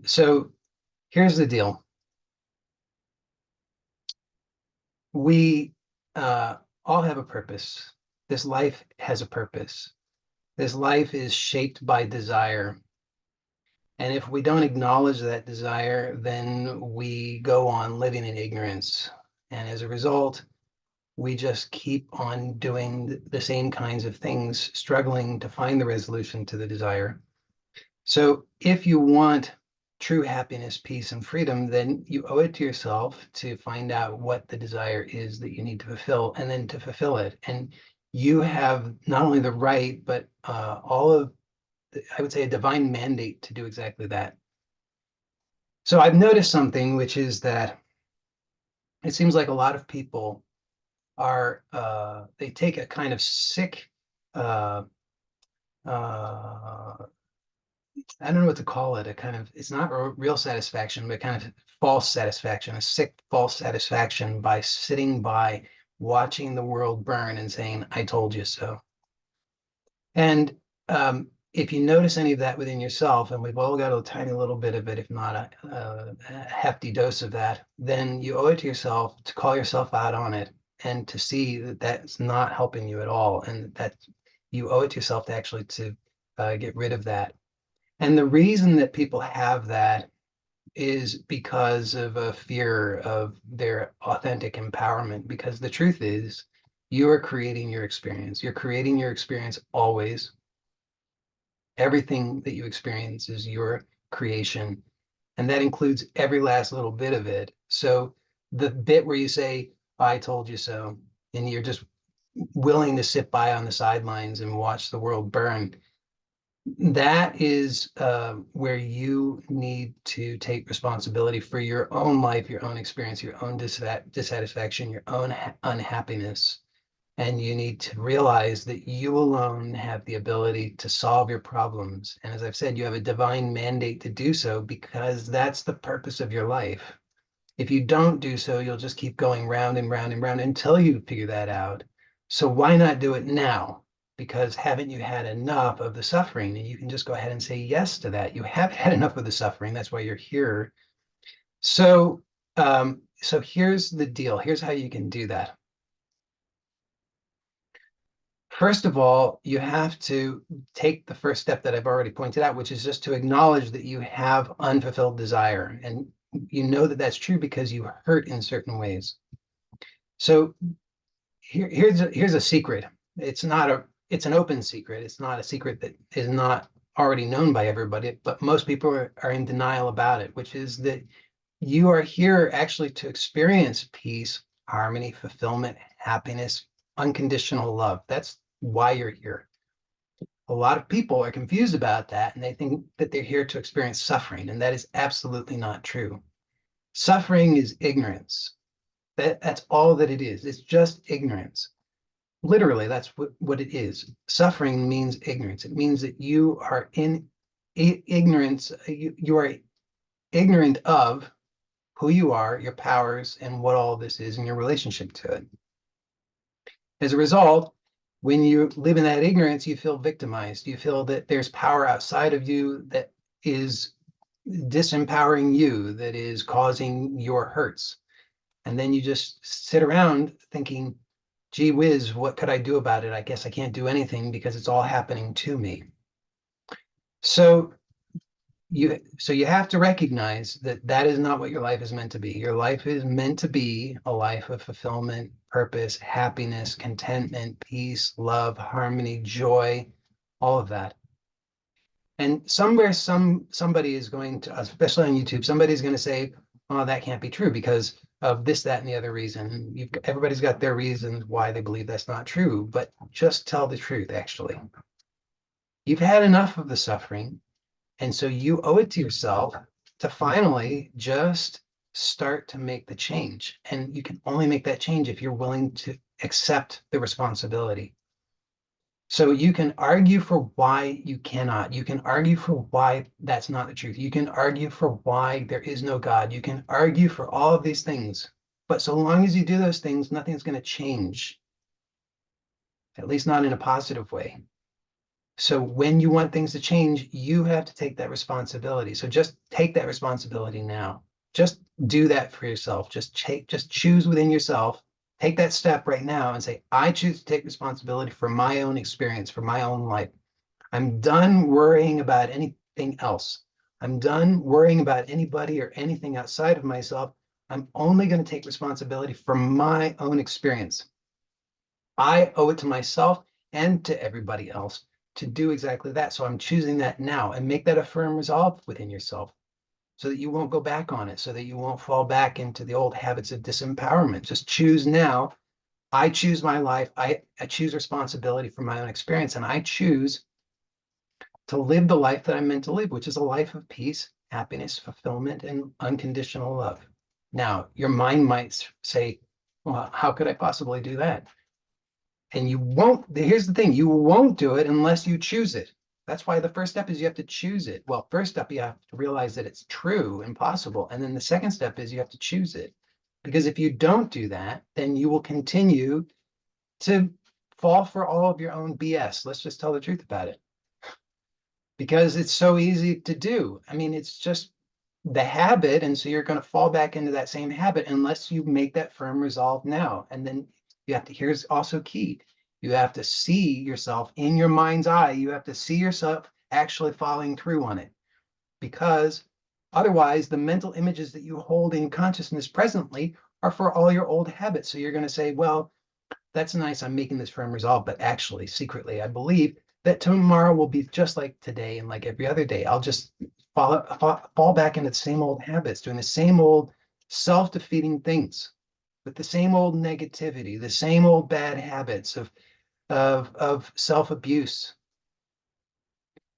So here's the deal. We all have a purpose. This life has a purpose. This life is shaped by desire. And if we don't acknowledge that desire, then we go on living in ignorance. And as a result, we just keep on doing the same kinds of things, struggling to find the resolution to the desire. So if you want true happiness, peace, and freedom, then you owe it to yourself to find out what the desire is that you need to fulfill and then to fulfill it. And you have not only the right, but all of, I would say, a divine mandate to do exactly that. So I've noticed something, which is that it seems like a lot of people are, they take a kind of sick, uh, uh, I don't know what to call it. A kind of, it's not real satisfaction, but kind of false satisfaction, a sick false satisfaction by sitting by watching the world burn and saying, I told you so. And if you notice any of that within yourself, and we've all got a tiny little bit of it, if not a hefty dose of that, then you owe it to yourself to call yourself out on it and to see that that's not helping you at all, and that you owe it to yourself to actually to get rid of that. And the reason that people have that is because of a fear of their authentic empowerment. Because the truth is, you are creating your experience. You're creating your experience always. Everything that you experience is your creation, and that includes every last little bit of it. So the bit where you say, I told you so, and you're just willing to sit by on the sidelines and watch the world burn, that is where you need to take responsibility for your own life, your own experience, your own dissatisfaction, your own unhappiness. And you need to realize that you alone have the ability to solve your problems. And as I've said, you have a divine mandate to do so because that's the purpose of your life. If you don't do so, you'll just keep going round and round and round until you figure that out. So why not do it now? Because haven't you had enough of the suffering? And you can just go ahead and say yes to that. You have had enough of the suffering. That's why you're here. So, so here's the deal. Here's how you can do that. First of all, you have to take the first step that I've already pointed out, which is just to acknowledge that you have unfulfilled desire. And you know that that's true because you hurt in certain ways. So here's a secret. It's an open secret. It's not a secret that is not already known by everybody, but most people are in denial about it, which is that you are here actually to experience peace, harmony, fulfillment, happiness, unconditional love. That's why you're here. A lot of people are confused about that, and they think that they're here to experience suffering, and that is absolutely not true. Suffering is ignorance. That's all that it is. It's just ignorance. Literally, that's what it is. Suffering means ignorance. It means that you are in ignorance. You are ignorant of who you are, your powers, and what all this is, and your relationship to it. As a result, when you live in that ignorance, you feel victimized. You feel that there's power outside of you that is disempowering you, that is causing your hurts. And then you just sit around thinking, gee whiz, what could I do about it? I guess I can't do anything because it's all happening to me. So you have to recognize that that is not what your life is meant to be. Your life is meant to be a life of fulfillment, purpose, happiness, contentment, peace, love, harmony, joy, all of that. And somewhere somebody is going to, especially on YouTube, somebody's going to say, oh, that can't be true because of this, that, and the other reason. Everybody's got their reasons why they believe that's not true, but just tell the truth, actually. You've had enough of the suffering. And so you owe it to yourself to finally just start to make the change. And you can only make that change if you're willing to accept the responsibility. So you can argue for why you cannot. You can argue for why that's not the truth. You can argue for why there is no God. You can argue for all of these things. But so long as you do those things, nothing's going to change, at least not in a positive way. So when you want things to change, you have to take that responsibility. So just take that responsibility now. Just do that for yourself. Just choose within yourself. Take that step right now and say, I choose to take responsibility for my own experience, for my own life. I'm done worrying about anything else. I'm done worrying about anybody or anything outside of myself. I'm only going to take responsibility for my own experience. I owe it to myself and to everybody else to do exactly that. So I'm choosing that now, and make that a firm resolve within yourself so that you won't go back on it, so that you won't fall back into the old habits of disempowerment. Just choose now. I choose my life. I choose responsibility for my own experience, and I choose to live the life that I'm meant to live, which is a life of peace, happiness, fulfillment, and unconditional love. Now, your mind might say, well, how could I possibly do that? And you won't, here's the thing, you won't do it unless you choose it. That's why the first step is you have to choose it. Well, first step, you have to realize that it's true and possible. And then the second step is you have to choose it. Because if you don't do that, then you will continue to fall for all of your own BS. Let's just tell the truth about it. Because it's so easy to do. I mean, it's just the habit. And so you're going to fall back into that same habit unless you make that firm resolve now. And then you have to, here's also key. You have to see yourself in your mind's eye. You have to see yourself actually following through on it. Because otherwise, the mental images that you hold in consciousness presently are for all your old habits. So you're going to say, well, that's nice. I'm making this firm resolve, but actually, secretly, I believe that tomorrow will be just like today and like every other day. I'll just fall back into the same old habits, doing the same old self-defeating things with the same old negativity, the same old bad habits of self-abuse.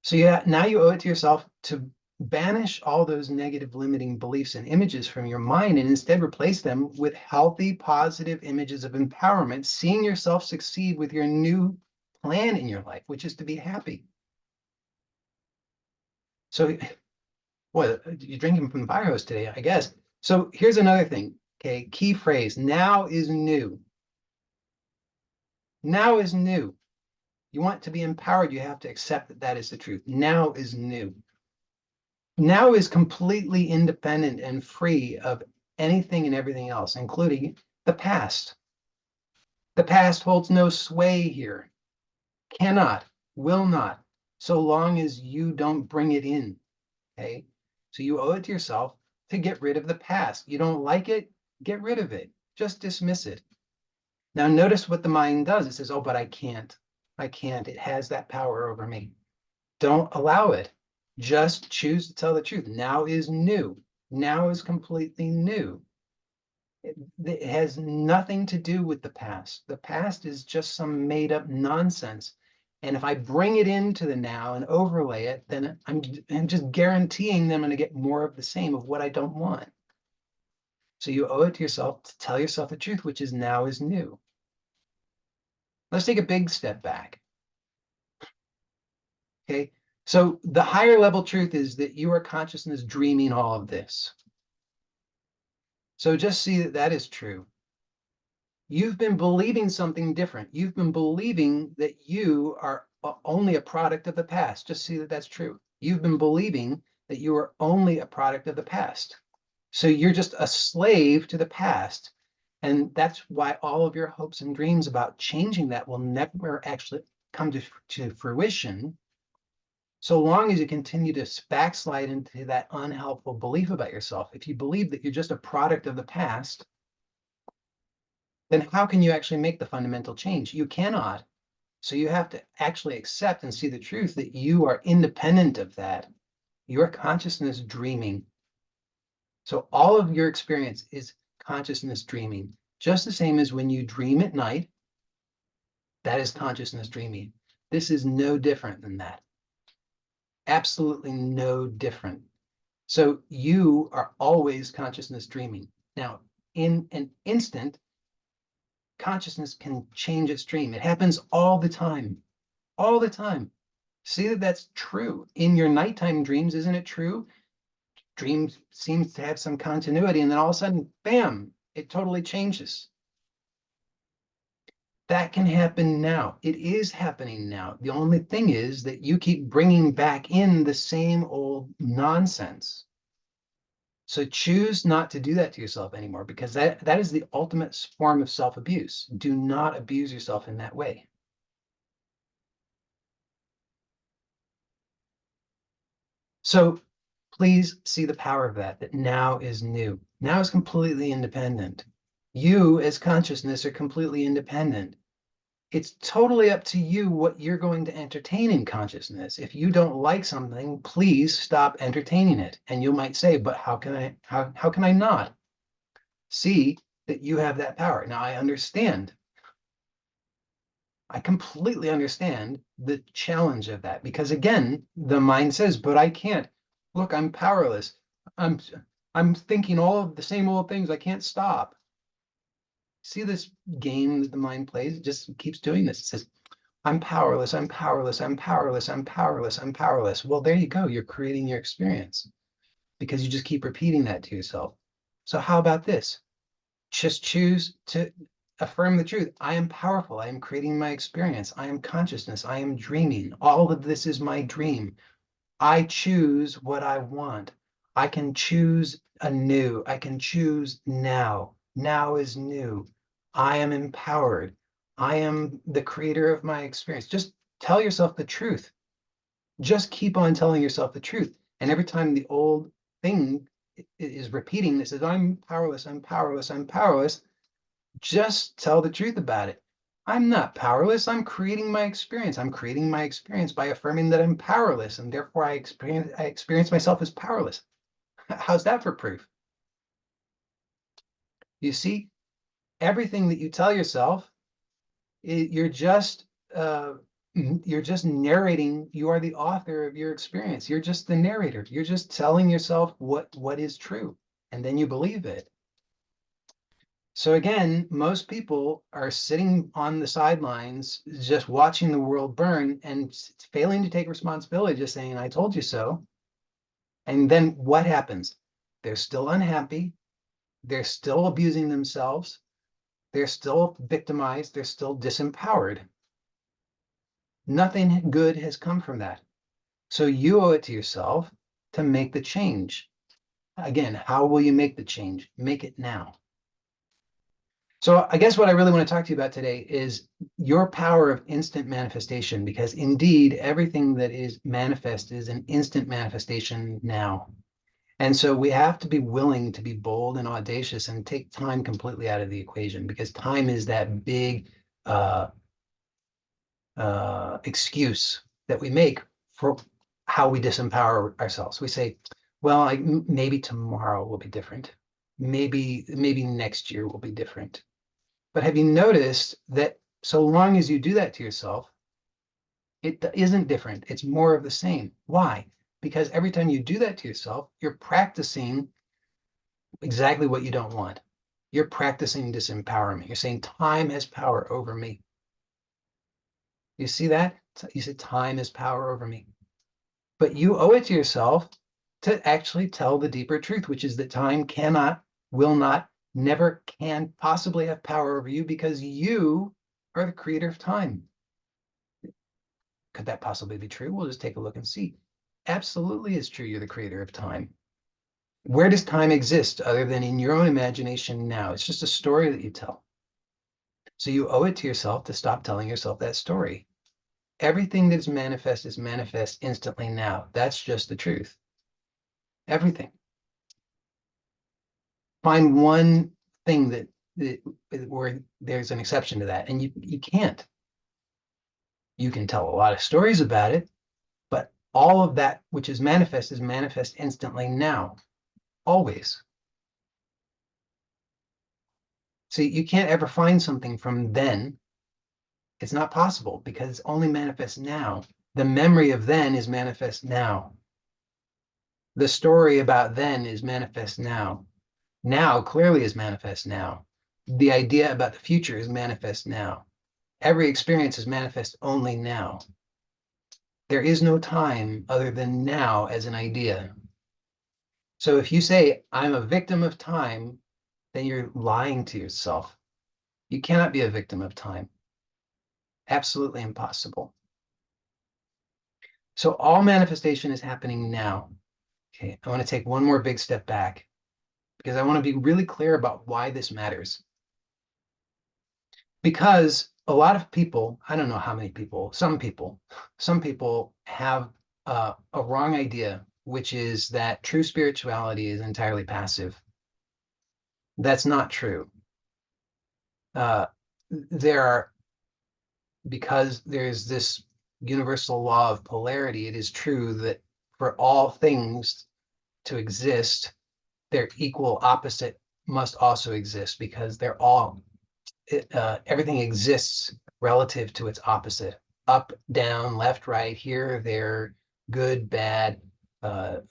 So yeah, now you owe it to yourself to banish all those negative limiting beliefs and images from your mind and instead replace them with healthy, positive images of empowerment, seeing yourself succeed with your new plan in your life, which is to be happy. So, boy, you're drinking from the fire hose today, I guess. So here's another thing, okay? Key phrase, now is new. Now is new. You want to be empowered, you have to accept that that is the truth. Now is new. Now is completely independent and free of anything and everything else, including the past. The past holds no sway here, cannot, will not, so long as you don't bring it in, okay? So you owe it to yourself to get rid of the past. You don't like it, get rid of it. Just dismiss it. Now notice what the mind does. It says, oh, but I can't. I can't. It has that power over me. Don't allow it. Just choose to tell the truth. Now is new. Now is completely new. It has nothing to do with the past. The past is just some made up nonsense. And if I bring it into the now and overlay it, then I'm just guaranteeing them to get more of the same of what I don't want. So you owe it to yourself to tell yourself the truth, which is now is new. Let's take a big step back. Okay. So the higher level truth is that you are consciousness dreaming all of this. So just see that that is true. You've been believing something different. You've been believing that you are only a product of the past. Just see that that's true. You've been believing that you are only a product of the past. So you're just a slave to the past. And that's why all of your hopes and dreams about changing that will never actually come to fruition, so long as you continue to backslide into that unhelpful belief about yourself. If you believe that you're just a product of the past, then how can you actually make the fundamental change? You cannot. So you have to actually accept and see the truth that you are independent of that. Your consciousness dreaming. So all of your experience is consciousness dreaming. Just the same as when you dream at night, that is consciousness dreaming. This is no different than that. Absolutely no different. So you are always consciousness dreaming. Now, in an instant, consciousness can change its dream. It happens all the time, all the time. See that that's true. In your nighttime dreams, isn't it true? Dreams seems to have some continuity, and then all of a sudden, bam, it totally changes. That can happen now. It is happening now. The only thing is that you keep bringing back in the same old nonsense. So choose not to do that to yourself anymore, because that is the ultimate form of self-abuse. Do not abuse yourself in that way. So please see the power of that now is new. Now is completely independent. You as consciousness are completely independent. It's totally up to you what you're going to entertain in consciousness. If you don't like something, please stop entertaining it. And you might say, but how can I not? See that you have that power. Now I understand. I completely understand the challenge of that, because again, the mind says, but I can't. Look, I'm powerless. I'm I'm thinking all of the same old things. I can't stop. See this game that the mind plays? It just keeps doing this. It says, I'm powerless, I'm powerless, I'm powerless, I'm powerless, I'm powerless. Well, there you go. You're creating your experience because you just keep repeating that to yourself. So how about this? Just choose to affirm the truth. I am powerful. I am creating my experience. I am consciousness. I am dreaming. All of this is my dream. I choose what I want. I can choose anew. I can choose now. Now is new. I am empowered. I am the creator of my experience. Just tell yourself the truth. Just keep on telling yourself the truth. And every time the old thing is repeating that says, I'm powerless, I'm powerless, I'm powerless, just tell the truth about it. I'm not powerless. I'm creating my experience. I'm creating my experience by affirming that I'm powerless, and therefore I experience myself as powerless. How's that for proof? You see, everything that you tell yourself, you're just uh, you're just narrating. You are the author of your experience. You're just the narrator. You're just telling yourself what is true, and then you believe it. So again, most people are sitting on the sidelines, just watching the world burn and failing to take responsibility, just saying, I told you so. And then what happens? They're still unhappy. They're still abusing themselves. They're still victimized. They're still disempowered. Nothing good has come from that. So you owe it to yourself to make the change. Again, how will you make the change? Make it now. So I guess what I really want to talk to you about today is your power of instant manifestation, because indeed everything that is manifest is an instant manifestation now. And so we have to be willing to be bold and audacious and take time completely out of the equation, because time is that big uh, excuse that we make for how we disempower ourselves. We say, well, maybe tomorrow will be different. Maybe next year will be different. But have you noticed that so long as you do that to yourself, it isn't different. It's more of the same. Why? Because every time you do that to yourself, you're practicing exactly what you don't want. You're practicing disempowerment. You're saying time has power over me. You see that? You said time has power over me. But you owe it to yourself to actually tell the deeper truth, which is that time cannot, will not, never can possibly have power over you, because you are the creator of time. Could that possibly be true? We'll just take a look and see. Absolutely, it's true. You're the creator of time. Where does time exist other than in your own imagination now? It's just a story that you tell. So you owe it to yourself to stop telling yourself that story. Everything that is manifest instantly now. That's just the truth. Everything. Find one thing that where there's an exception to that, and you can't. You can tell a lot of stories about it, but all of that which is manifest instantly now, always. See, you can't ever find something from then. It's not possible, because it's only manifest now. The memory of then is manifest now. The story about then is manifest now. Now clearly is manifest now. The idea about the future is manifest now. Every experience is manifest only now. There is no time other than now as an idea. So if you say, I'm a victim of time, then you're lying to yourself. You cannot be a victim of time. absolutely impossible. So all manifestation is happening now. Okay, I want to take one more big step back because I want to be really clear about why this matters. Because a lot of people, I don't know how many people, some people have a wrong idea, which is that true spirituality is entirely passive. That's not true. Uh, there are, because there's this universal law of polarity, it is true that for all things to exist, their equal opposite must also exist because they're all everything exists relative to its opposite. Up, down, left, right, here, there, good, bad,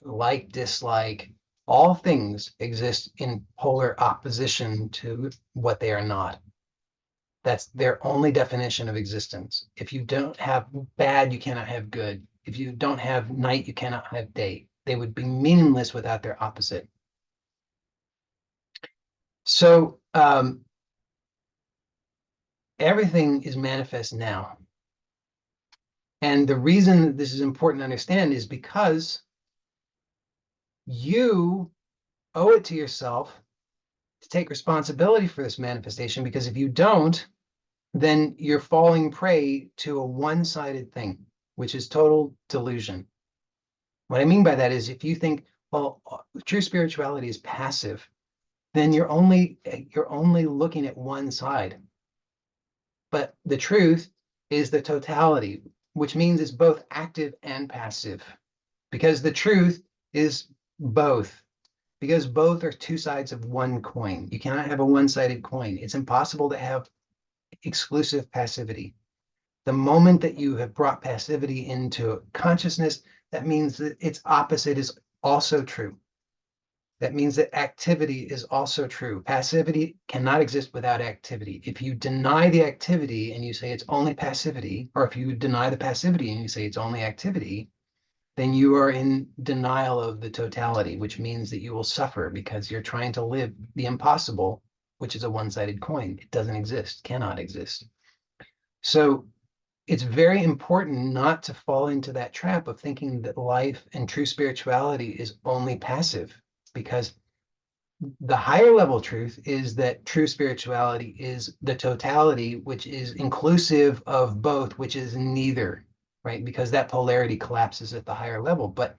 like, dislike. All things exist in polar opposition to what they are not. That's their only definition of existence. If you don't have bad, you cannot have good. If you don't have night, you cannot have day. They would be meaningless without their opposite. So everything is manifest now. And the reason that this is important to understand is because you owe it to yourself to take responsibility for this manifestation, because if you don't, then you're falling prey to a one-sided thing, which is total delusion. What I mean by that is if you think, well, true spirituality is passive, then you're only looking at one side. But the truth is the totality, which means it's both active and passive, because the truth is both, because both are two sides of one coin. You cannot have a one-sided coin. It's impossible to have exclusive passivity. The moment that you have brought passivity into consciousness, that means that its opposite is also true. That means that activity is also true. Passivity cannot exist without activity. If you deny the activity and you say it's only passivity, or if you deny the passivity and you say it's only activity, then you are in denial of the totality, which means that you will suffer because you're trying to live the impossible, which is a one-sided coin. It doesn't exist, cannot exist. So it's very important not to fall into that trap of thinking that life and true spirituality is only passive, because the higher level truth is that true spirituality is the totality, which is inclusive of both, which is neither, right? Because that polarity collapses at the higher level. But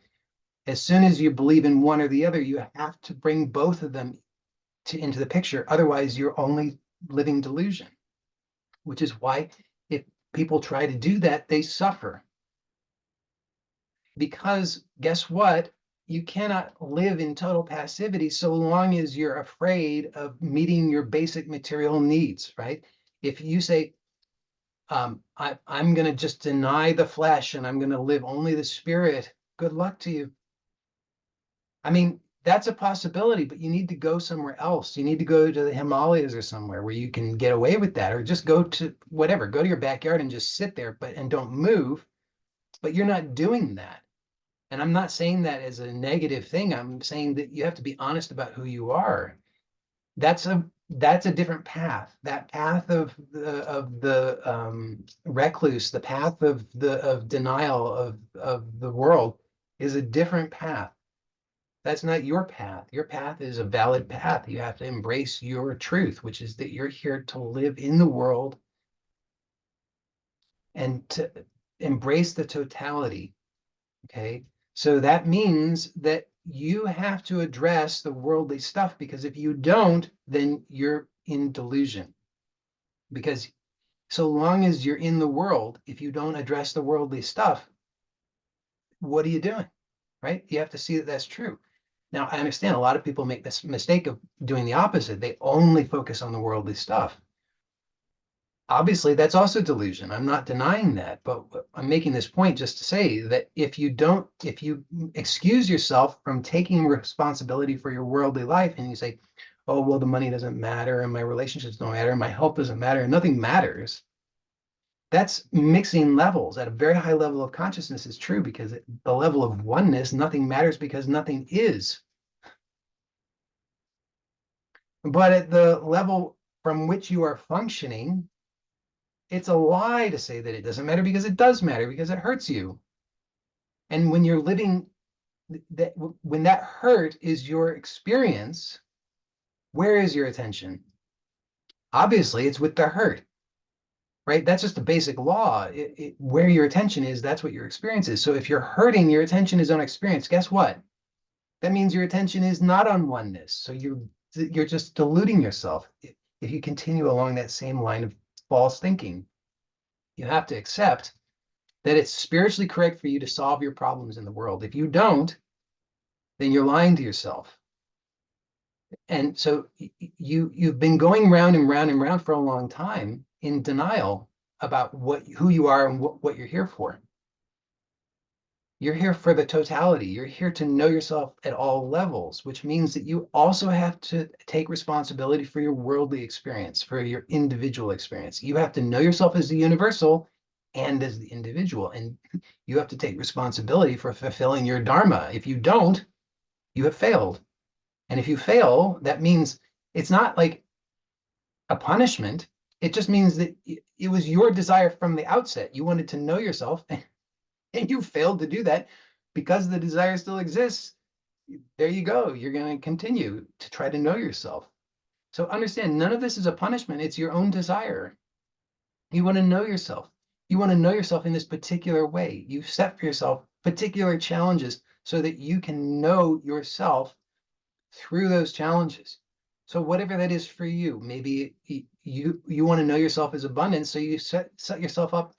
as soon as you believe in one or the other, you have to bring both of them into the picture. Otherwise, you're only living delusion, which is why if people try to do that, they suffer. Because guess what? You cannot live in total passivity so long as you're afraid of meeting your basic material needs, right? If you say, I'm going to just deny the flesh and I'm going to live only the spirit, good luck to you. I mean, that's a possibility, but you need to go somewhere else. You need to go to the Himalayas or somewhere where you can get away with that, or just go to whatever, go to your backyard and just sit there, and don't move. But you're not doing that. And I'm not saying that as a negative thing. I'm saying that you have to be honest about who you are. That's a different path. That path of the recluse, the path of denial of the world, is a different path. That's not your path. Your path is a valid path. You have to embrace your truth, which is that you're here to live in the world and to embrace the totality. Okay. So that means that you have to address the worldly stuff, because if you don't, then you're in delusion. Because so long as you're in the world, if you don't address the worldly stuff, what are you doing? Right? You have to see that that's true. Now, I understand a lot of people make this mistake of doing the opposite. They only focus on the worldly stuff. Obviously, that's also delusion. I'm not denying that, but I'm making this point just to say that if you excuse yourself from taking responsibility for your worldly life and you say, oh, well, the money doesn't matter and my relationships don't matter and my health doesn't matter and nothing matters, that's mixing levels. At a very high level of consciousness is true, because at the level of oneness, nothing matters because nothing is. But at the level from which you are functioning, It's a lie to say that it doesn't matter, because it does matter, because it hurts you. And when you're living that, when that hurt is your experience, where is your attention? Obviously, it's with the hurt, right? That's just a basic law. Where your attention is, that's what your experience is. So if you're hurting, your attention is on experience. Guess what? That means your attention is not on oneness. So you're just deluding yourself if you continue along that same line of false thinking. You have to accept that it's spiritually correct for you to solve your problems in the world. If you don't, then you're lying to yourself. And so you've been going round and round and round for a long time in denial about who you are and what you're here for. You're here for the totality. You're here to know yourself at all levels, which means that you also have to take responsibility for your worldly experience, for your individual experience. You have to know yourself as the universal and as the individual, and you have to take responsibility for fulfilling your dharma. If you don't, you have failed. And if you fail, that means it's not like a punishment. It just means that it was your desire from the outset. You wanted to know yourself, and you failed to do that. Because the desire still exists, there you go. You're going to continue to try to know yourself. So understand, none of this is a punishment. It's your own desire. You want to know yourself. You want to know yourself in this particular way. You've set for yourself particular challenges so that you can know yourself through those challenges. So whatever that is for you, maybe you want to know yourself as abundance, so you set yourself up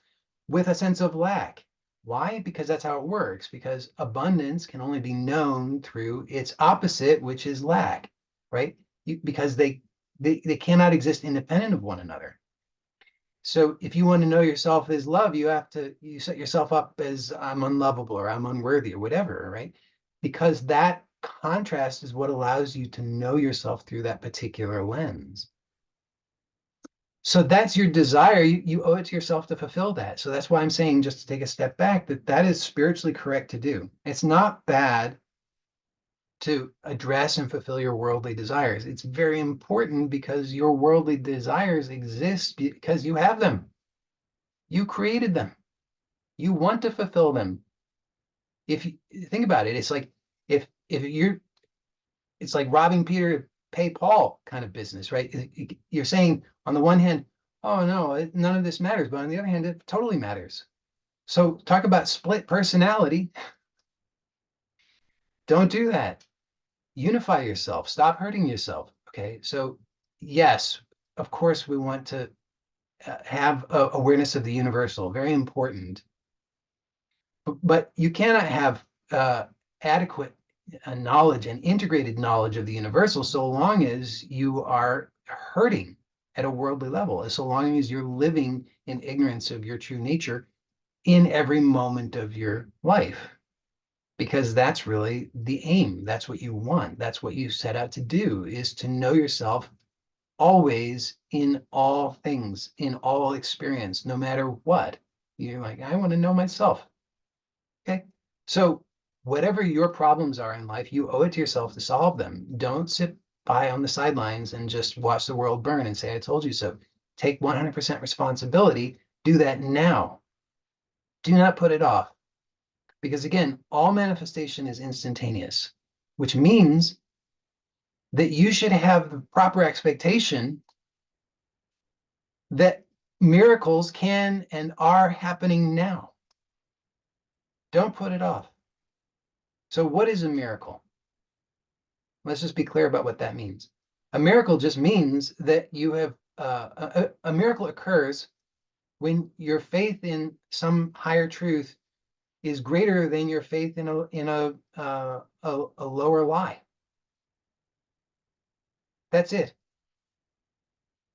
with a sense of lack. Why? Because that's how it works. Because abundance can only be known through its opposite, which is lack, right? Because they cannot exist independent of one another. So if you want to know yourself as love, you set yourself up as I'm unlovable or I'm unworthy or whatever, right? Because that contrast is what allows you to know yourself through that particular lens. So that's your desire. You owe it to yourself to fulfill that. So that's why I'm saying, just to take a step back, that is spiritually correct to do. It's not bad to address and fulfill your worldly desires. It's very important, because your worldly desires exist because you have them. You created them. You want to fulfill them. If you think about it, it's like if you're it's like robbing Peter to pay Paul kind of business, right? You're saying on the one hand, oh no, none of this matters, but on the other hand, it totally matters. So talk about split personality. Don't do that. Unify yourself. Stop hurting yourself. Okay. So yes, of course, we want to have awareness of the universal. Very important. But you cannot have adequate knowledge and integrated knowledge of the universal so long as you are hurting at a worldly level, so long as you're living in ignorance of your true nature in every moment of your life. Because that's really the aim. That's what you want. That's what you set out to do, is to know yourself always, in all things, in all experience, no matter what. You're like, I want to know myself. Okay. So whatever your problems are in life, you owe it to yourself to solve them. Don't sit by on the sidelines and just watch the world burn and say, I told you so. Take 100% responsibility. Do that now. Do not put it off. Because again, all manifestation is instantaneous, which means that you should have the proper expectation that miracles can and are happening now. Don't put it off. So what is a miracle? Let's just be clear about what that means. A miracle just means that you have a miracle occurs when your faith in some higher truth is greater than your faith in a lower lie. That's it.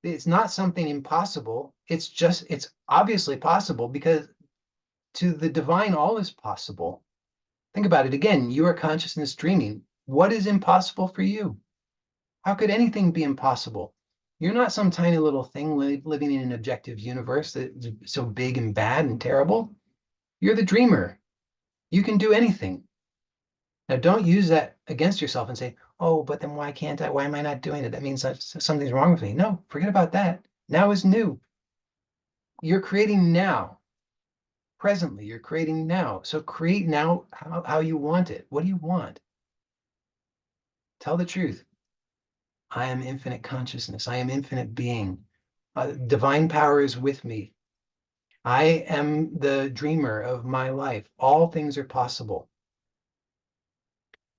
It's not something impossible. It's obviously possible, because to the divine, all is possible. Think about it again. You are consciousness dreaming. What is impossible for you? How could anything be impossible? You're not some tiny little thing living in an objective universe that's so big and bad and terrible. You're the dreamer. You can do anything. Now, don't use that against yourself and say, oh, but then why can't I? Why am I not doing it? That means something's wrong with me. No, forget about that. Now is new. You're creating now. Presently, you're creating now. So create now how you want it. What do you want? Tell the truth. I am infinite consciousness. I am infinite being. Divine power is with me. I am the dreamer of my life. All things are possible.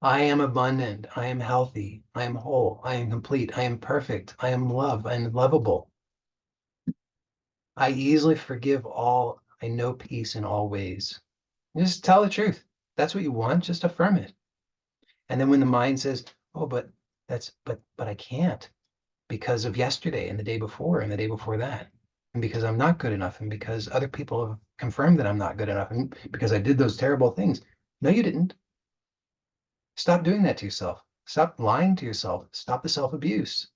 I am abundant. I am healthy. I am whole. I am complete. I am perfect. I am love. I am lovable. I easily forgive all. I know peace in all ways. Just tell the truth. That's what you want. Just affirm it. And then when the mind says, "Oh, but I can't because of yesterday and the day before and the day before that, and because I'm not good enough, and because other people have confirmed that I'm not good enough, and because I did those terrible things." No, you didn't. Stop doing that to yourself. Stop lying to yourself. Stop the self-abuse.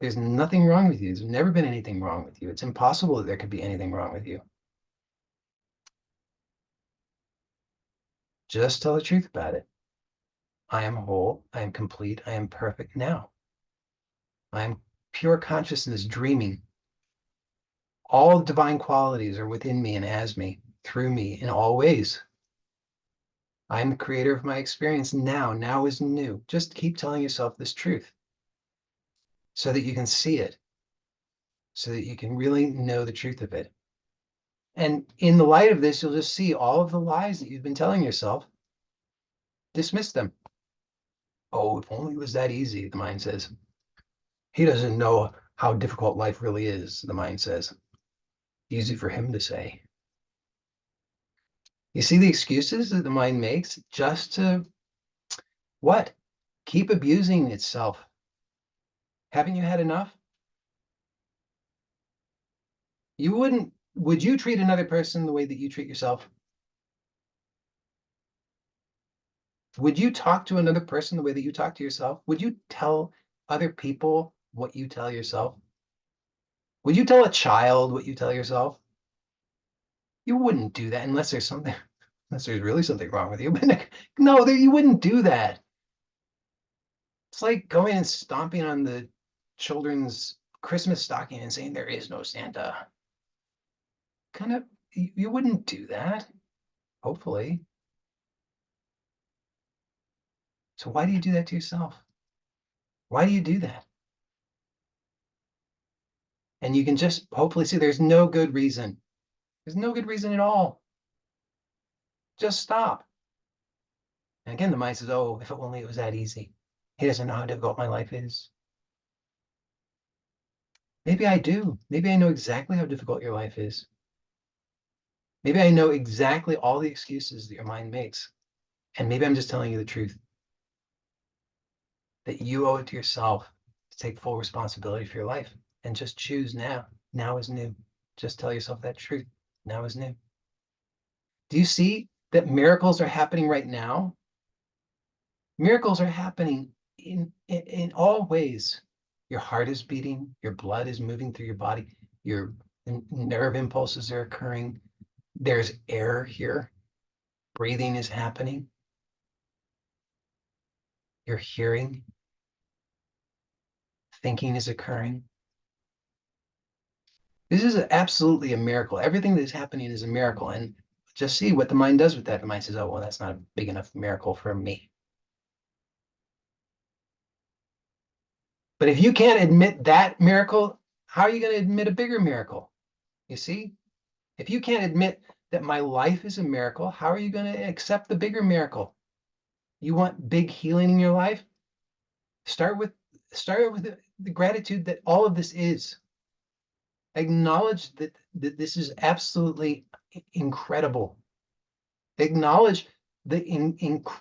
There's nothing wrong with you. There's never been anything wrong with you. It's impossible that there could be anything wrong with you. Just tell the truth about it. I am whole. I am complete. I am perfect now. I am pure consciousness dreaming. All divine qualities are within me and as me, through me in all ways. I am the creator of my experience now. Now is new. Just keep telling yourself this truth so that you can see it, so that you can really know the truth of it. And in the light of this, you'll just see all of the lies that you've been telling yourself, dismiss them. Oh, if only it was that easy, the mind says. He doesn't know how difficult life really is, the mind says. Easy for him to say. You see the excuses that the mind makes just to what? Keep abusing itself. Haven't you had enough? Would you treat another person the way that you treat yourself? Would you talk to another person the way that you talk to yourself? Would you tell other people what you tell yourself? Would you tell a child what you tell yourself? You wouldn't do that unless there's really something wrong with you. But no, you wouldn't do that. It's like going and stomping on the children's Christmas stocking and saying there is no Santa. Kind of, you wouldn't do that, hopefully. So why do you do that to yourself? Why do you do that? And you can just hopefully see there's no good reason. There's no good reason at all. Just stop. And again, the mind says, oh, if only it was that easy. He doesn't know how difficult my life is. Maybe I do. Maybe I know exactly how difficult your life is. Maybe I know exactly all the excuses that your mind makes. And maybe I'm just telling you the truth, that you owe it to yourself to take full responsibility for your life and just choose now. Now is new. Just tell yourself that truth. Now is new. Do you see that miracles are happening right now? Miracles are happening in all ways. Your heart is beating, your blood is moving through your body, your nerve impulses are occurring. There's air here. Breathing is happening. You're hearing. Thinking is occurring. This is absolutely a miracle. Everything that is happening is a miracle. And just see what the mind does with that. The mind says, oh, well, that's not a big enough miracle for me. But if you can't admit that miracle, how are you going to admit a bigger miracle? You see? If you can't admit that my life is a miracle, how are you going to accept the bigger miracle? You want big healing in your life? Start with the gratitude that all of this is. Acknowledge that this is absolutely incredible. Acknowledge the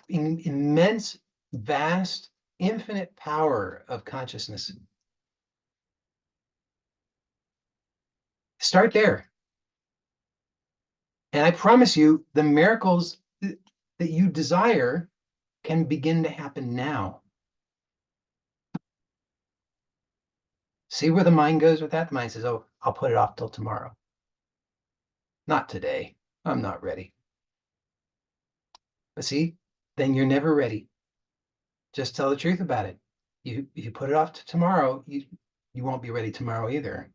immense, vast, infinite power of consciousness. Start there. And I promise you, the miracles that you desire can begin to happen now. See where the mind goes with that? The mind says, oh, I'll put it off till tomorrow. Not today. I'm not ready. But see, then you're never ready. Just tell the truth about it. If you put it off to tomorrow, you won't be ready tomorrow either.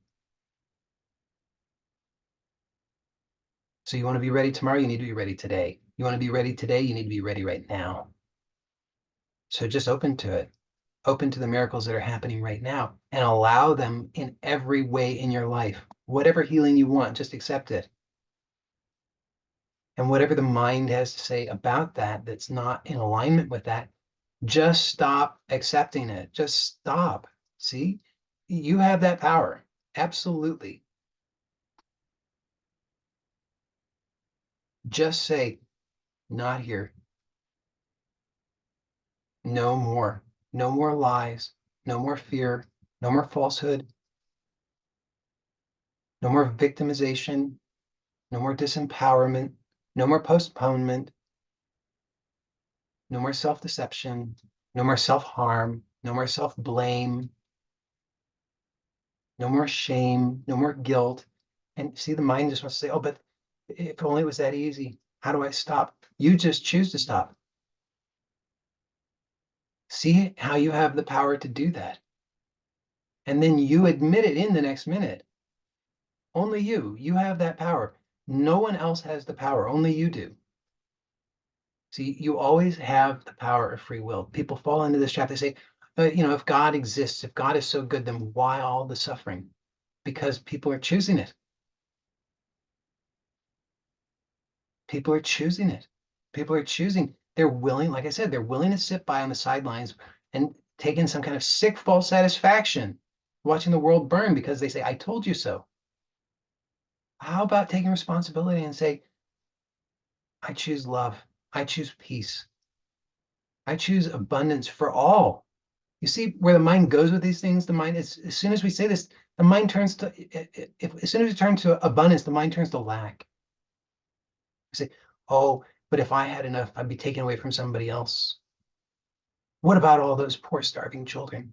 So you want to be ready tomorrow, you need to be ready today. You want to be ready today, you need to be ready right now. So just open to it. Open to the miracles that are happening right now and allow them in every way in your life. Whatever healing you want, just accept it. And whatever the mind has to say about that that's not in alignment with that, just stop accepting it. Just stop. See, you have that power. Absolutely. Just say, not here. No more. No more lies. No more fear. No more falsehood. No more victimization. No more disempowerment. No more postponement. No more self-deception. No more self-harm. No more self-blame. No more shame. No more guilt. And see, the mind just wants to say, oh, but if only it was that easy. How do I stop? You just choose to stop. See how you have the power to do that. And then you admit it in the next minute. Only you have that power. No one else has the power. Only you do. See, you always have the power of free will. People fall into this trap. They say, if God exists, if God is so good, then why all the suffering? Because people are choosing it. People are choosing it. People are choosing. They're willing, like I said, they're willing to sit by on the sidelines and take in some kind of sick, false satisfaction watching the world burn because they say, I told you so. How about taking responsibility and say, I choose love. I choose peace. I choose abundance for all. You see where the mind goes with these things? The mind is, as soon as we say this, the mind turns to, as soon as we turn to abundance, the mind turns to lack. We say, oh, but if I had enough, I'd be taken away from somebody else. What about all those poor starving children?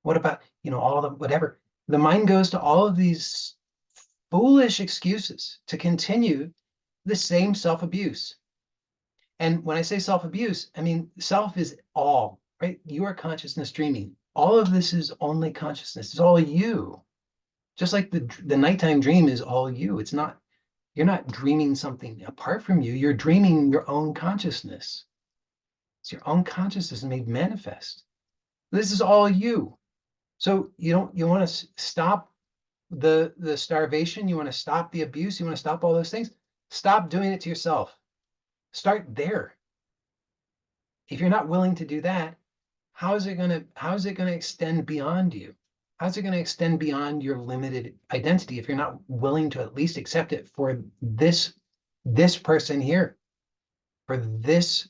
What about, all the whatever? The mind goes to all of these foolish excuses to continue the same self-abuse. And when I say self-abuse, I mean self is all, right? You are consciousness dreaming. All of this is only consciousness. It's all you. Just like the nighttime dream is all you. It's not, you're not dreaming something apart from you. You're dreaming your own consciousness. It's your own consciousness made manifest. This is all you. So you want to stop the starvation, you want to stop the abuse, you want to stop all those things. Stop doing it to yourself. Start there. If you're not willing to do that, how is it going to extend beyond you? How's it going to extend beyond your limited identity if you're not willing to at least accept it for this person here, for this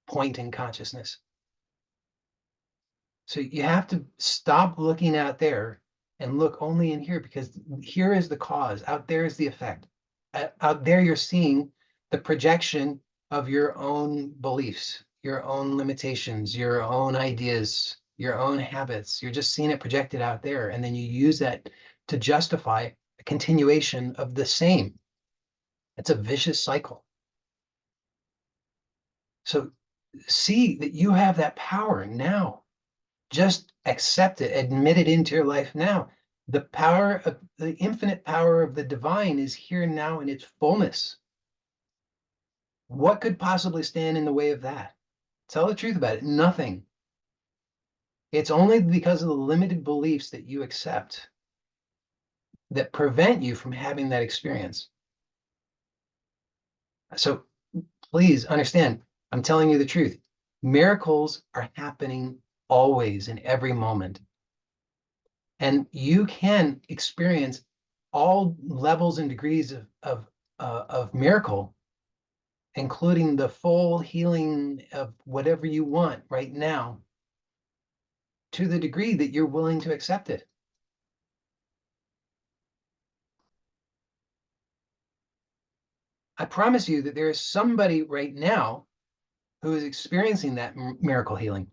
point in consciousness? So you have to stop looking out there and look only in here, because here is the cause. Out there is the effect. Out there, you're seeing the projection of your own beliefs, your own limitations, your own ideas, your own habits. You're just seeing it projected out there. And then you use that to justify a continuation of the same. It's a vicious cycle. So see that you have that power now. Just accept it, admit it into your life now. The power of the infinite power of the divine is here now in its fullness. What could possibly stand in the way of that? Tell the truth about it. Nothing. It's only because of the limited beliefs that you accept that prevent you from having that experience. So please understand, I'm telling you the truth. Miracles are happening always in every moment. And you can experience all levels and degrees of miracle, including the full healing of whatever you want right now, to the degree that you're willing to accept it. I promise you that there is somebody right now who is experiencing that miracle healing.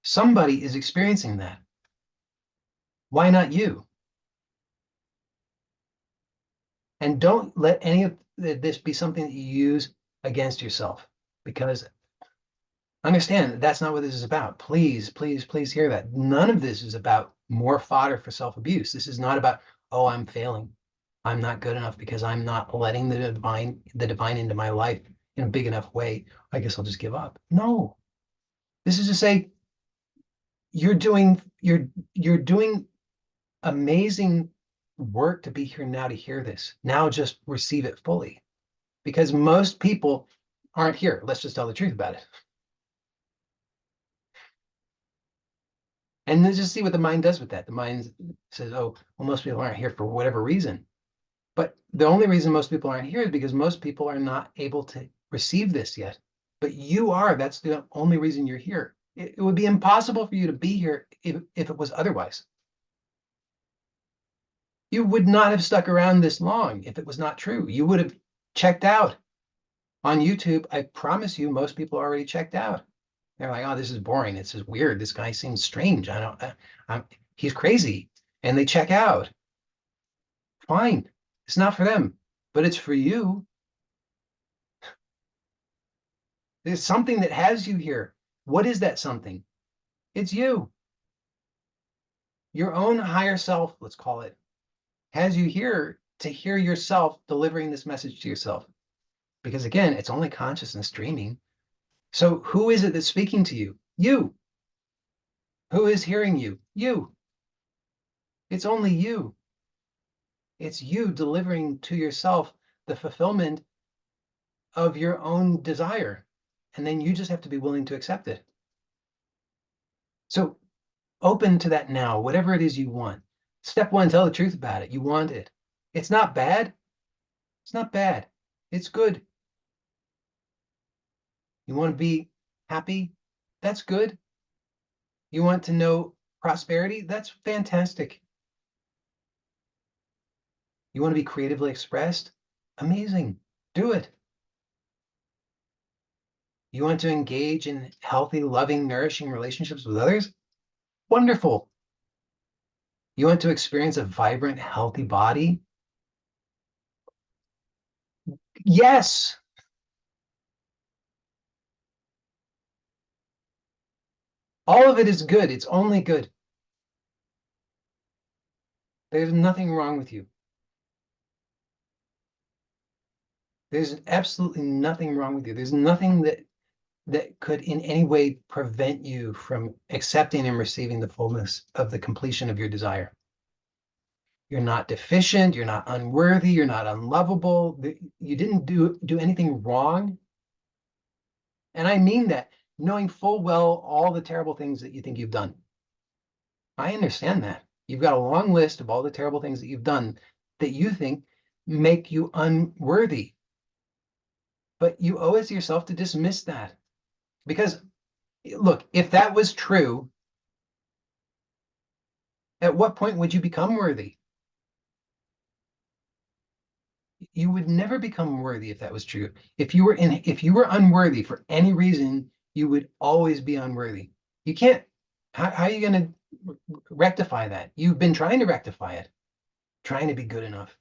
Somebody is experiencing that. Why not you? And don't let any of this be something that you use against yourself, because understand that that's not what this is about. Please, please, please hear that. None of this is about more fodder for self-abuse. This is not about, oh, I'm failing. I'm not good enough because I'm not letting the divine into my life in a big enough way. I guess I'll just give up. No, this is to say you're doing amazing work to be here now to hear this. Now just receive it fully because most people aren't here. Let's just tell the truth about it. And then just see what the mind does with that. The mind says, oh, well, most people aren't here for whatever reason. But the only reason most people aren't here is because most people are not able to receive this yet. But you are. That's the only reason you're here. It would be impossible for you to be here if it was otherwise. You would not have stuck around this long if it was not true. You would have checked out on YouTube. I promise you, most people already checked out. They're like, oh, this is boring. This is weird. This guy seems strange. He's crazy. And they check out. Fine. It's not for them, but it's for you. There's something that has you here. What is that something? It's you. Your own higher self, let's call it, has you here to hear yourself delivering this message to yourself. Because again, it's only consciousness dreaming. So who is it that's speaking to you? You. Who is hearing you? You. It's only you. It's you delivering to yourself the fulfillment of your own desire. And then you just have to be willing to accept it. So open to that now, whatever it is you want. Step one, tell the truth about it. You want it. It's not bad. It's not bad. It's good. You want to be happy? That's good. You want to know prosperity? That's fantastic. You want to be creatively expressed? Amazing. Do it. You want to engage in healthy, loving, nourishing relationships with others? Wonderful. You want to experience a vibrant, healthy body? Yes. All of it is good. It's only good. There's nothing wrong with you. There's absolutely nothing wrong with you. There's nothing that could in any way prevent you from accepting and receiving the fullness of the completion of your desire. You're not deficient, you're not unworthy, you're not unlovable. You didn't do anything wrong. And I mean that, knowing full well all the terrible things that you think you've done. I understand that. You've got a long list of all the terrible things that you've done that you think make you unworthy. But you owe it to yourself to dismiss that. Because look, if that was true, at what point would you become worthy? You would never become worthy if that was true. If you were unworthy for any reason, you would always be unworthy. You can't, how are you going to rectify that? You've been trying to rectify it, trying to be good enough,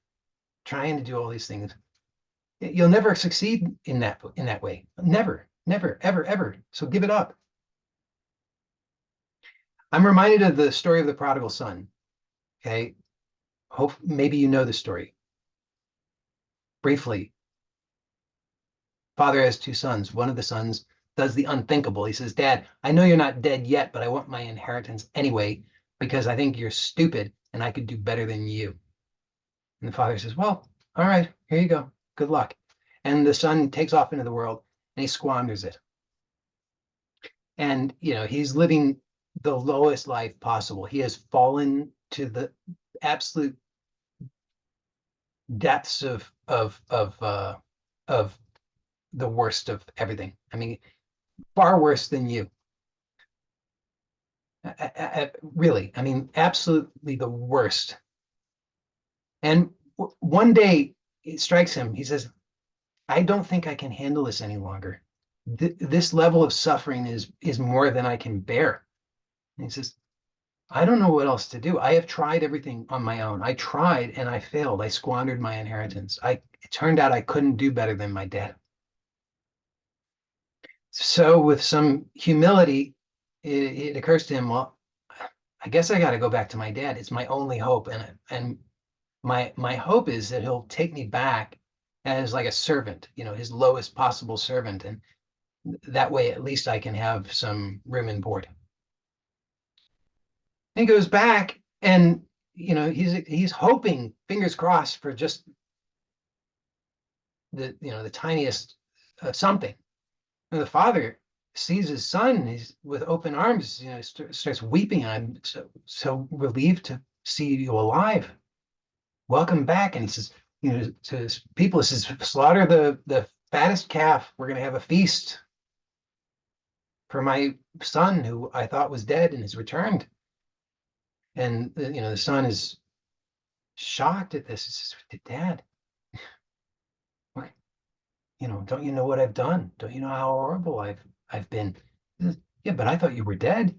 trying to do all these things. You'll never succeed in that way. Never, never, ever, ever. So give it up. I'm reminded of the story of the prodigal son. Okay. Hope maybe you know the story. Briefly, father has two sons. One of the sons does the unthinkable. He says, Dad, I know you're not dead yet, but I want my inheritance anyway because I think you're stupid and I could do better than you. And the father says, well, all right, here you go. Good luck. And the son takes off into the world and he squanders it. And, he's living the lowest life possible. He has fallen to the absolute depths of the worst of everything. I mean, far worse than you. Really, I mean, absolutely the worst. And one day it strikes him. He says, I don't think I can handle this any longer. This level of suffering is more than I can bear. And he says, I don't know what else to do. I have tried everything on my own. I tried and I failed. I squandered my inheritance. It turned out I couldn't do better than my dad. So with some humility, it occurs to him, well, I guess I got to go back to my dad. It's my only hope. And My hope is that he'll take me back as like a servant, his lowest possible servant, and that way at least I can have some room and board. And he goes back, and he's hoping, fingers crossed, for just the tiniest something. And the father sees his son, he's with open arms, starts weeping. I'm so relieved to see you alive. Welcome back. And he says, to his people, he says, slaughter the fattest calf. We're going to have a feast for my son who I thought was dead and has returned. And the son is shocked at this. He says, Dad, what, don't you know what I've done? Don't you know how horrible I've been? He says, yeah, but I thought you were dead.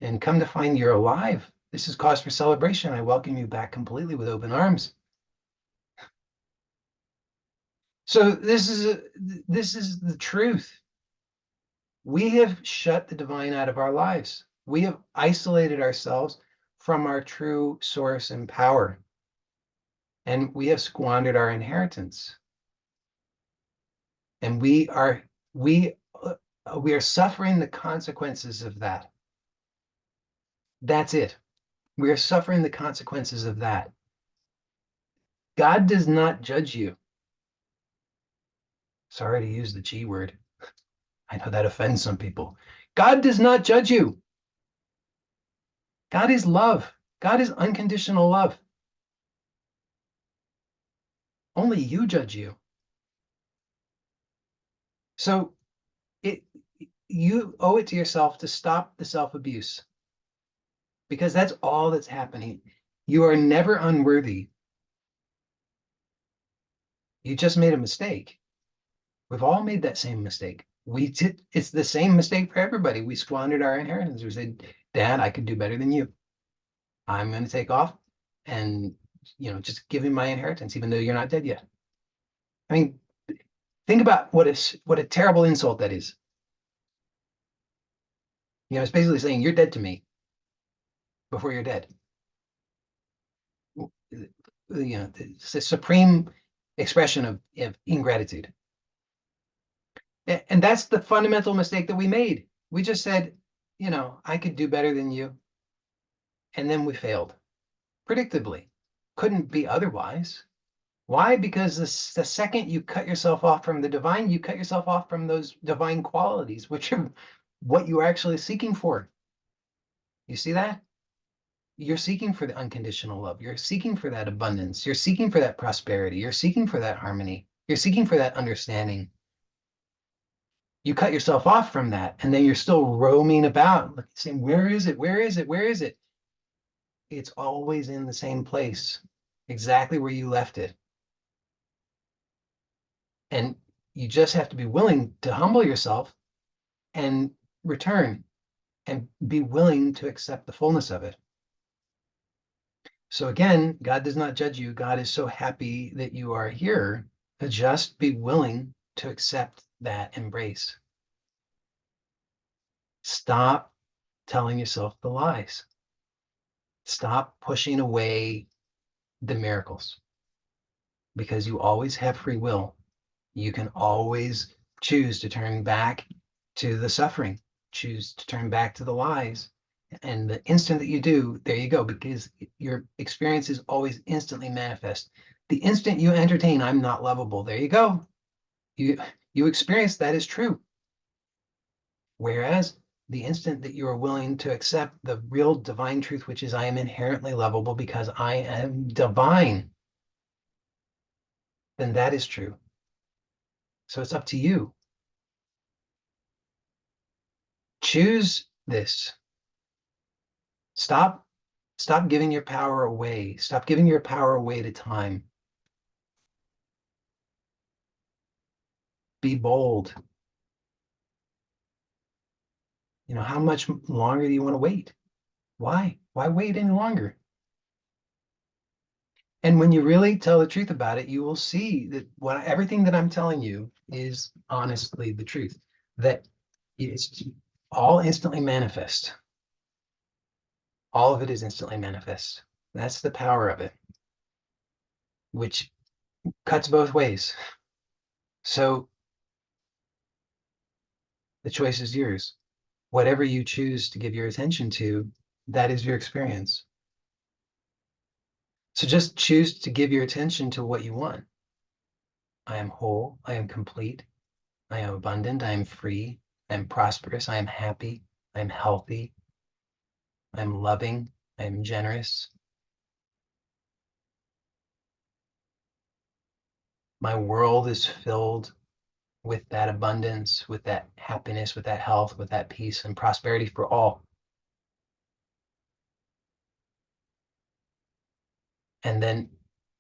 And come to find you're alive. This is cause for celebration. I welcome you back completely with open arms. So this is the truth. We have shut the divine out of our lives. We have isolated ourselves from our true source and power. And we have squandered our inheritance. And we are suffering the consequences of that. That's it. We are suffering the consequences of that. God does not judge you. Sorry to use the G word. I know that offends some people. God does not judge you. God is love. God is unconditional love. Only you judge you. So you owe it to yourself to stop the self-abuse, because that's all that's happening. You are never unworthy. You just made a mistake. We've all made that same mistake. It's the same mistake for everybody. We squandered our inheritance. We said, Dad, I could do better than you. I'm going to take off and, just give him my inheritance, even though you're not dead yet. I mean, think about what a terrible insult that is. It's basically saying you're dead to me before you're dead. It's a supreme expression of ingratitude. And that's the fundamental mistake that we made. We just said, I could do better than you. And then we failed. Predictably. Couldn't be otherwise. Why? Because the second you cut yourself off from the divine, you cut yourself off from those divine qualities, which are what you're actually seeking for. You see that? You're seeking for the unconditional love. You're seeking for that abundance. You're seeking for that prosperity. You're seeking for that harmony. You're seeking for that understanding. You cut yourself off from that, and then you're still roaming about saying, where is it? Where is it? Where is it? It's always in the same place, exactly where you left it. And you just have to be willing to humble yourself and return and be willing to accept the fullness of it. So again, God does not judge you. God is so happy that you are here. To just be willing to accept that embrace. Stop telling yourself the lies. Stop pushing away the miracles, because you always have free will. You can always choose to turn back to the suffering, choose to turn back to the lies. And the instant that you do, there you go, because your experience is always instantly manifest. The instant you entertain, I'm not lovable, there you go. You experience that is true. Whereas the instant that you are willing to accept the real divine truth, which is I am inherently lovable because I am divine, then that is true. So it's up to you. Choose this. Stop giving your power away. Stop giving your power away to time. Be bold. How much longer do you want to wait? Why? Why wait any longer? And when you really tell the truth about it, you will see that everything that I'm telling you is honestly the truth. That it's all instantly manifest. All of it is instantly manifest. That's the power of it. which cuts both ways. So the choice is yours. Whatever you choose to give your attention to, that is your experience. So just choose to give your attention to what you want. I am whole. I am complete. I am abundant. I am free. I am prosperous. I am happy. I am healthy. I am loving. I am generous. My world is filled with that abundance, with that happiness, with that health, with that peace and prosperity for all. And then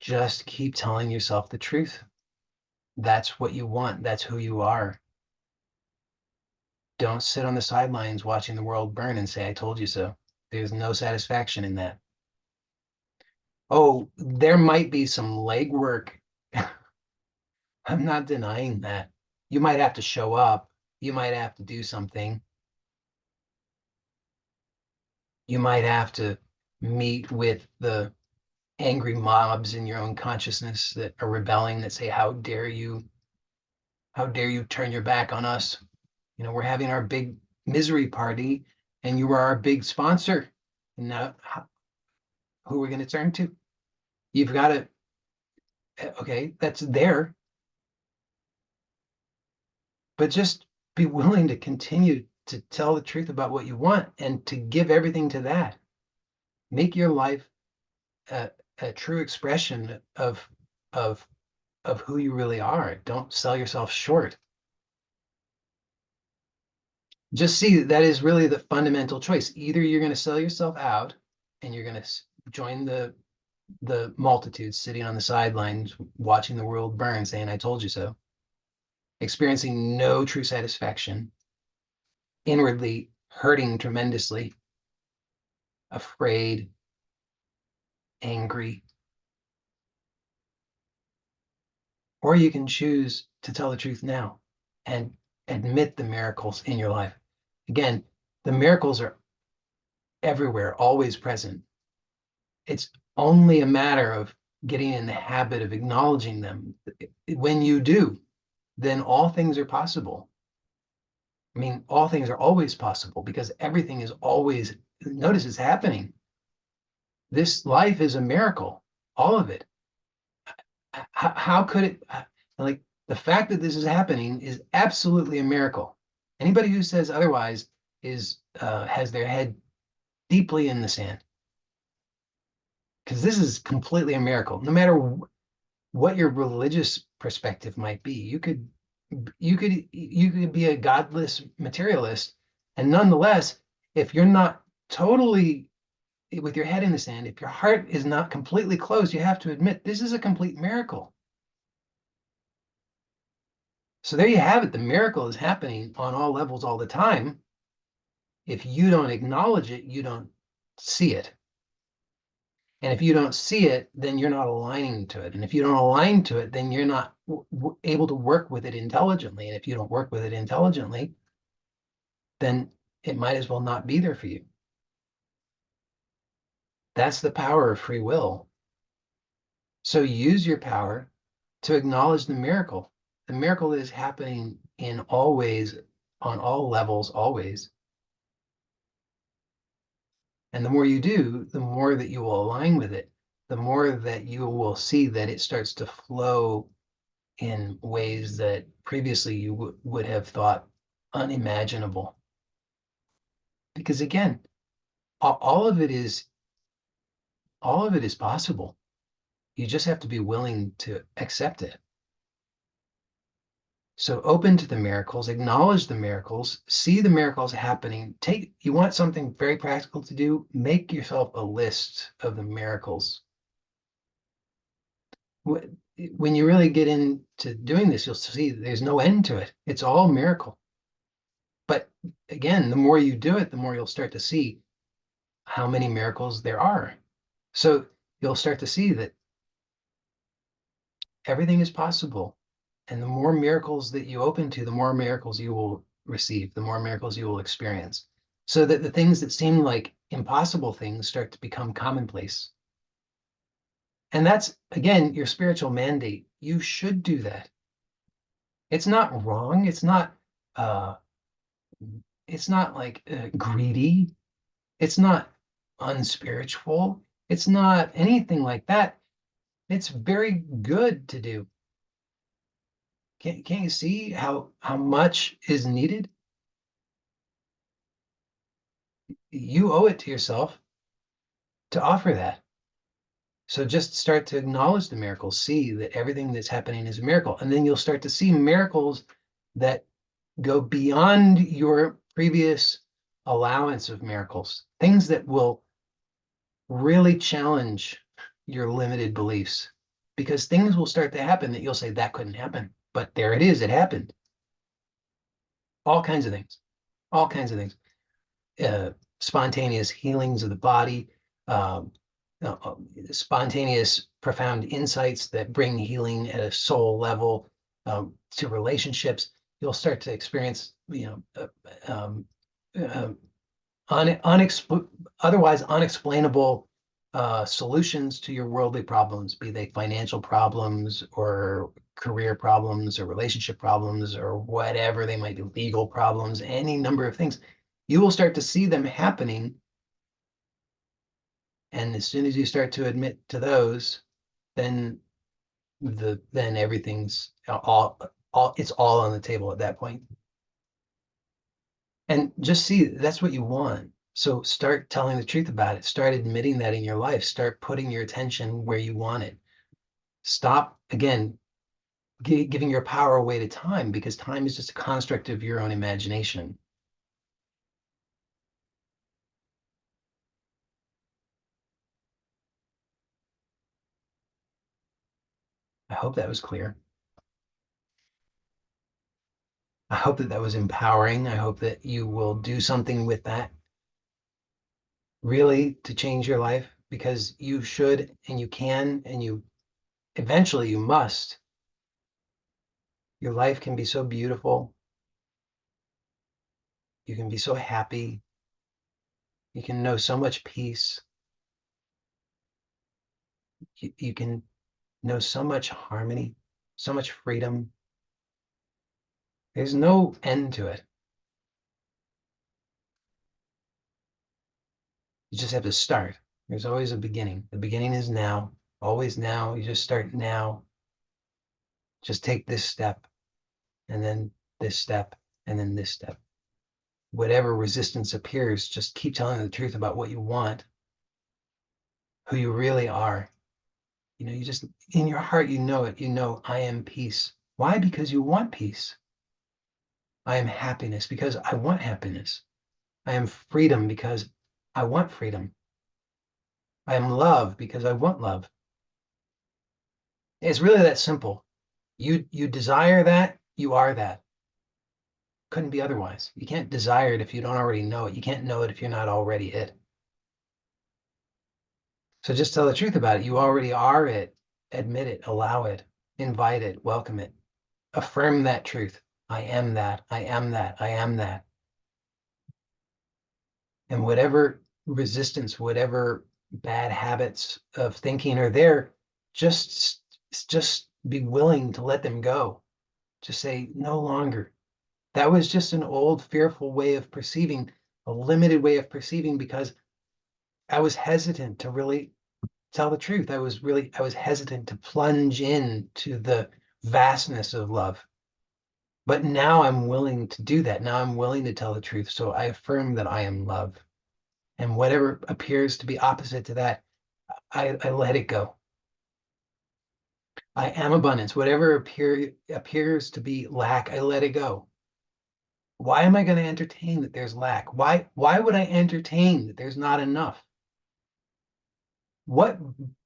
just keep telling yourself the truth. That's what you want. That's who you are. Don't sit on the sidelines watching the world burn and say, I told you so. There's no satisfaction in that. Oh, there might be some legwork. I'm not denying that. You might have to show up. You might have to do something. You might have to meet with the angry mobs in your own consciousness that are rebelling, that say, how dare you turn your back on us? You know, we're having our big misery party and you are our big sponsor. And now who are we going to turn to? You've got to, okay, that's there, but just be willing to continue to tell the truth about what you want and to give everything to that. Make your life a, a true expression of of who you really are. Don't sell yourself short. Just see that that is really the fundamental choice. Either you're going to sell yourself out and you're going to join the multitudes sitting on the sidelines watching the world burn saying I told you so, experiencing no true satisfaction, inwardly hurting tremendously, afraid, angry. Or you can choose to tell the truth now and admit the miracles in your life. Again, the miracles are everywhere, always present. It's only a matter of getting in the habit of acknowledging them. When you do, then all things are possible. I mean, all things are always possible because everything is always, notice it's happening. This life is a miracle, all of it. How could it, like, the fact that this is happening is absolutely a miracle. Anybody who says otherwise has their head deeply in the sand, because this is completely a miracle. No matter what your religious perspective might be, you could be a godless materialist, and nonetheless, if you're not totally with your head in the sand, if your heart is not completely closed, you have to admit this is a complete miracle. So there you have it. The miracle is happening on all levels all the time. If you don't acknowledge it, you don't see it. And if you don't see it, then you're not aligning to it. And if you don't align to it, then you're not able to work with it intelligently. And if you don't work with it intelligently, then it might as well not be there for you. That's the power of free will. So use your power to acknowledge the miracle. The miracle is happening in all ways, on all levels, always. And the more you do, the more that you will align with it, the more that you will see that it starts to flow in ways that previously you would have thought unimaginable. Because again, all of it is possible. You just have to be willing to accept it. So open to the miracles, acknowledge the miracles, see the miracles happening. You want something very practical to do, make yourself a list of the miracles. When you really get into doing this, you'll see there's no end to it. It's all miracle. But again, the more you do it, the more you'll start to see how many miracles there are. So you'll start to see that everything is possible. And the more miracles that you open to, the more miracles you will receive, the more miracles you will experience. So that the things that seem like impossible things start to become commonplace. And that's, again, your spiritual mandate. You should do that. It's not wrong. Uh, it's not like greedy. It's not unspiritual. It's not anything like that. It's very good to do. Can't you see how much is needed? You owe it to yourself to offer that. So just start to acknowledge the miracles, see that everything that's happening is a miracle. And then you'll start to see miracles that go beyond your previous allowance of miracles, things that will really challenge your limited beliefs, because things will start to happen that you'll say that couldn't happen. But there it is, it happened. All kinds of things, all kinds of things. Spontaneous healings of the body, um, spontaneous, profound insights that bring healing at a soul level to relationships. You'll start to experience, uh, otherwise unexplainable solutions to your worldly problems, be they financial problems or career problems or relationship problems or whatever they might be, legal problems, any number of things. You will start to see them happening. And as soon as you start to admit to those, then then everything's all it's all on the table at that point. And just see that's what you want. So start telling the truth about it. Start admitting that in your life. Start putting your attention where you want it. Stop, again, giving your power away to time, because time is just a construct of your own imagination. I hope that was clear. I hope that that was empowering. I hope that you will do something with that really to change your life, because you should and you can and you eventually you must. Your life can be so beautiful. You can be so happy. You can know so much peace. You can know so much harmony, so much freedom. There's no end to it. You just have to start. There's always a beginning. The beginning is now, always now. You just start now. Just take this step, and then this step, and then this step. Whatever resistance appears, just keep telling the truth about what you want, who you really are. You just, in your heart, you know it. You know, I am peace. Why? Because you want peace. I am happiness because I want happiness. I am freedom because I want freedom. I am love because I want love. It's really that simple. You desire that, you are that. Couldn't be otherwise. You can't desire it if you don't already know it. You can't know it if you're not already it. So just tell the truth about it. You already are it. Admit it, allow it, invite it, welcome it. Affirm that truth. I am that. I am that. I am that. And whatever resistance, whatever bad habits of thinking are there, just just be willing to let them go. Just say no longer. That was just an old fearful way of perceiving, a limited way of perceiving, because I was hesitant to really tell the truth. I was hesitant to plunge into the vastness of love. But now I'm willing to do that. Now I'm willing to tell the truth. So I affirm that I am love. And whatever appears to be opposite to that, I let it go. I am abundance. Whatever appears to be lack, I let it go. Why am I going to entertain that there's lack? Why would I entertain that there's not enough? What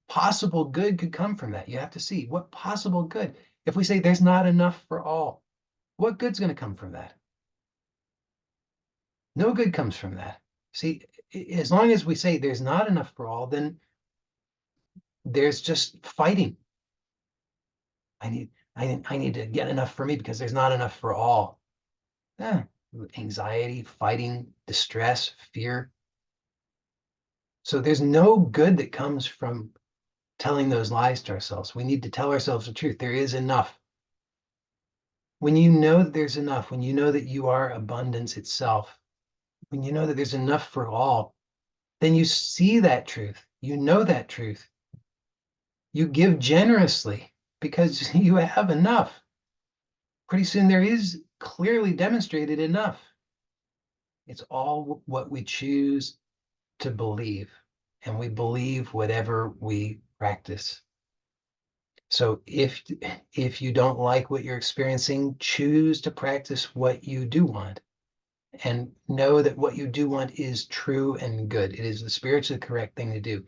possible good could come from that? You have to see what possible good. If we say there's not enough for all, what good's going to come from that? No good comes from that. See, as long as we say there's not enough for all, then there's just fighting. I need to get enough for me because there's not enough for all. Eh, anxiety, fighting, distress, fear. So there's no good that comes from telling those lies to ourselves. We need to tell ourselves the truth. There is enough. When you know that there's enough, when you know that you are abundance itself, when you know that there's enough for all, then you see that truth. You know that truth. You give generously because you have enough. Pretty soon there is clearly demonstrated enough. It's all what we choose to believe, and we believe whatever we practice. So if you don't like what you're experiencing, choose to practice what you do want, and know that what you do want is true and good. It is the spiritually correct thing to do.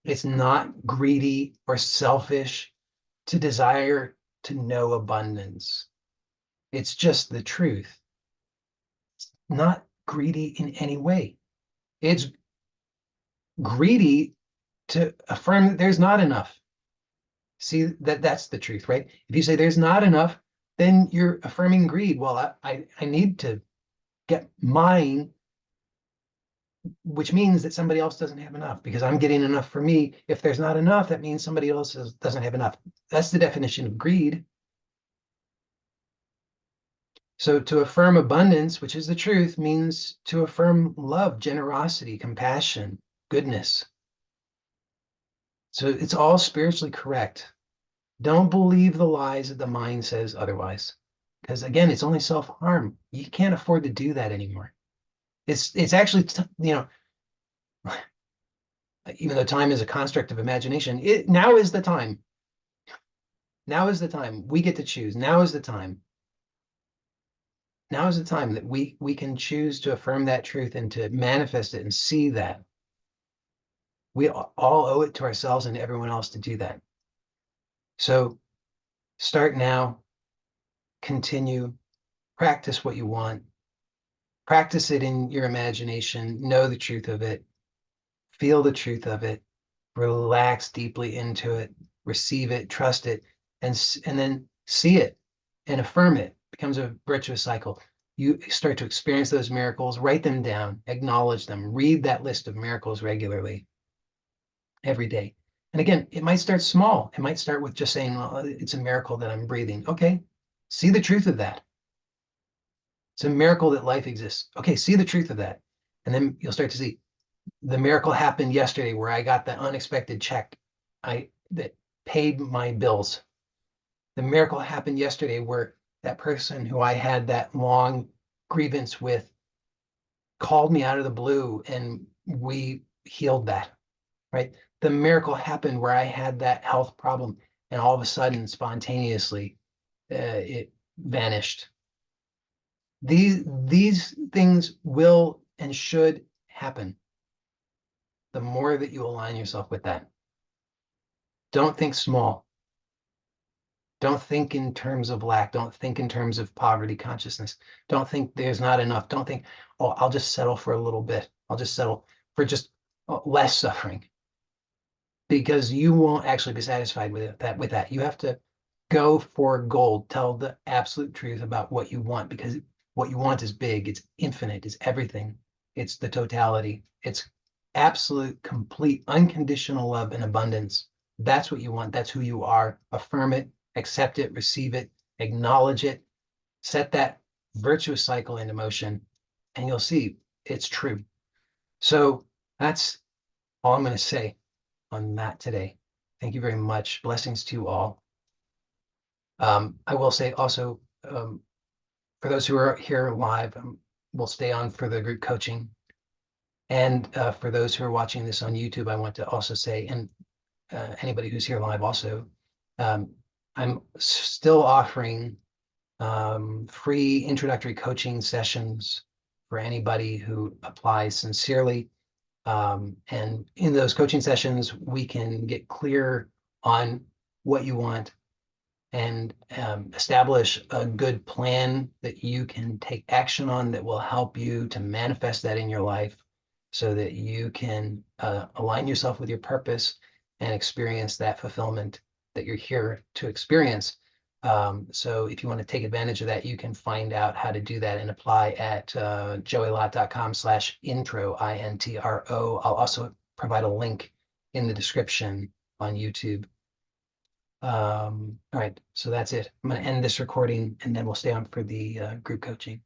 It's not greedy or selfish to desire to know abundance. It's just the truth. It's not greedy in any way. It's greedy to affirm that there's not enough. See, that's the truth, right? If you say there's not enough, then you're affirming greed. Well, I need to get mine, which means that somebody else doesn't have enough because I'm getting enough for me. If there's not enough, that means somebody else doesn't have enough. That's the definition of greed. So to affirm abundance, which is the truth, means to affirm love, generosity, compassion, goodness. So it's all spiritually correct. Don't believe the lies that the mind says otherwise. Because again, it's only self-harm. You can't afford to do that anymore. It's actually, even though time is a construct of imagination, now is the time. Now is the time. We get to choose. Now is the time. Now is the time that we can choose to affirm that truth and to manifest it and see that. We all owe it to ourselves and to everyone else to do that. So start now, continue, practice what you want, practice it in your imagination, know the truth of it, feel the truth of it, relax deeply into it, receive it, trust it, and then see it and affirm it. It becomes a virtuous cycle. You start to experience those miracles, write them down, acknowledge them, read that list of miracles regularly every day. And again, it might start small. It might start with just saying, well, it's a miracle that I'm breathing. Okay, see the truth of that. It's a miracle that life exists. Okay, see the truth of that. And then you'll start to see the miracle happened yesterday where I got that unexpected check that paid my bills. The miracle happened yesterday where that person who I had that long grievance with called me out of the blue and we healed that, right? The miracle happened where I had that health problem and all of a sudden, spontaneously, it vanished. These things will and should happen the more that you align yourself with that. Don't think small. Don't think in terms of lack. Don't think in terms of poverty consciousness. Don't think there's not enough. Don't think, oh, I'll just settle for a little bit. I'll just settle for just less suffering, because you won't actually be satisfied with that. You have to go for gold. Tell the absolute truth about what you want, because what you want is big. It's infinite. It's everything. It's the totality. It's absolute, complete, unconditional love and abundance. That's what you want. That's who you are. Affirm it, accept it, receive it, acknowledge it, set that virtuous cycle into motion, and you'll see it's true. So that's all I'm going to say on that today. Thank you very much. Blessings to you all. I will say also, for those who are here live, we'll stay on for the group coaching. And for those who are watching this on YouTube, I want to also say, and anybody who's here live also, I'm still offering free introductory coaching sessions for anybody who applies sincerely. And in those coaching sessions, we can get clear on what you want and establish a good plan that you can take action on that will help you to manifest that in your life so that you can align yourself with your purpose and experience that fulfillment that you're here to experience. So if you want to take advantage of that, you can find out how to do that and apply at joeylott.com/intro, INTRO. I'll also provide a link in the description on YouTube. All right, so that's it. I'm going to end this recording and then we'll stay on for the group coaching.